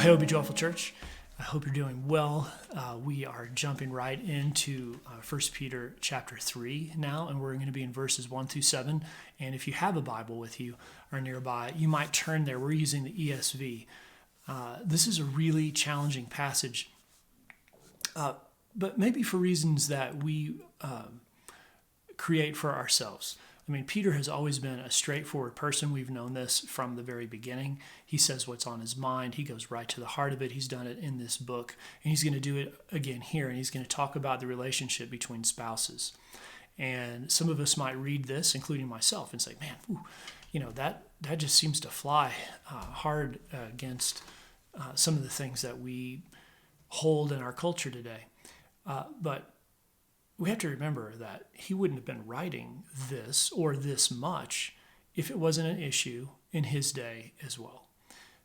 Hey, Be Joyful Church. I hope you're doing well. We are jumping right into 1 Peter chapter 3 now, and we're going to be in verses 1 through 7. And if you have a Bible with you or nearby, you might turn there. We're using the ESV. This is a really challenging passage, but maybe for reasons that we create for ourselves. I mean, Peter has always been a straightforward person. We've known this from the very beginning. He says what's on his mind. He goes right to the heart of it. He's done it in this book, and he's going to do it again here, and he's going to talk about the relationship between spouses. And some of us might read this, including myself, and say, man, that just seems to fly hard against some of the things that we hold in our culture today. But we have to remember that he wouldn't have been writing this or this much if it wasn't an issue in his day as well.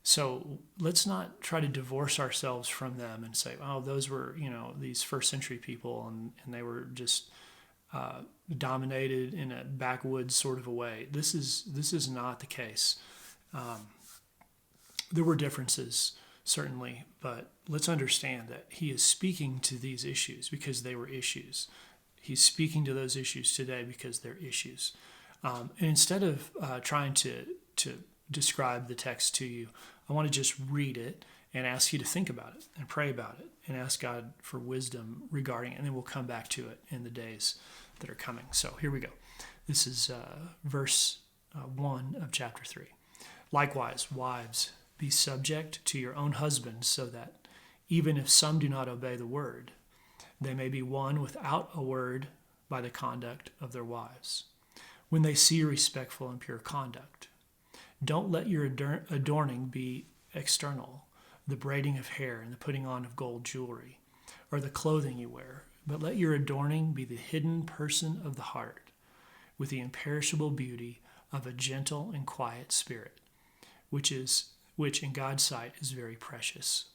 So let's not try to divorce ourselves from them and say, oh, those were, these first century people and they were just dominated in a backwoods sort of a way. This is not the case. There were differences, certainly, but let's understand that he is speaking to these issues because they were issues. He's speaking to those issues today because they're issues. And instead of trying to describe the text to you, I want to just read it and ask you to think about it and pray about it and ask God for wisdom regarding it, and then we'll come back to it in the days that are coming. So here we go. This is verse 1 of chapter 3. Likewise, wives, be subject to your own husbands, so that even if some do not obey the word, they may be won without a word by the conduct of their wives, when they see respectful and pure conduct. Don't let your adorning be external, the braiding of hair and the putting on of gold jewelry, or the clothing you wear, but let your adorning be the hidden person of the heart, with the imperishable beauty of a gentle and quiet spirit, which in God's sight is very precious.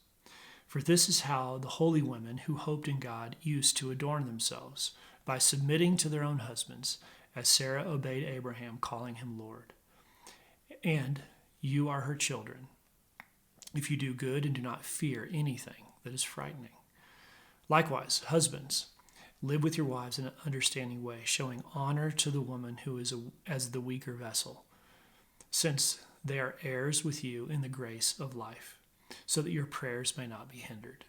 For this is how the holy women who hoped in God used to adorn themselves, by submitting to their own husbands, as Sarah obeyed Abraham, calling him Lord. And you are her children, if you do good and do not fear anything that is frightening. Likewise, husbands, live with your wives in an understanding way, showing honor to the woman who is as the weaker vessel, since they are heirs with you in the grace of life, so that your prayers may not be hindered.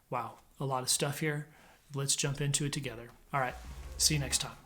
Wow, a lot of stuff here. Let's jump into it together. All right, see you next time.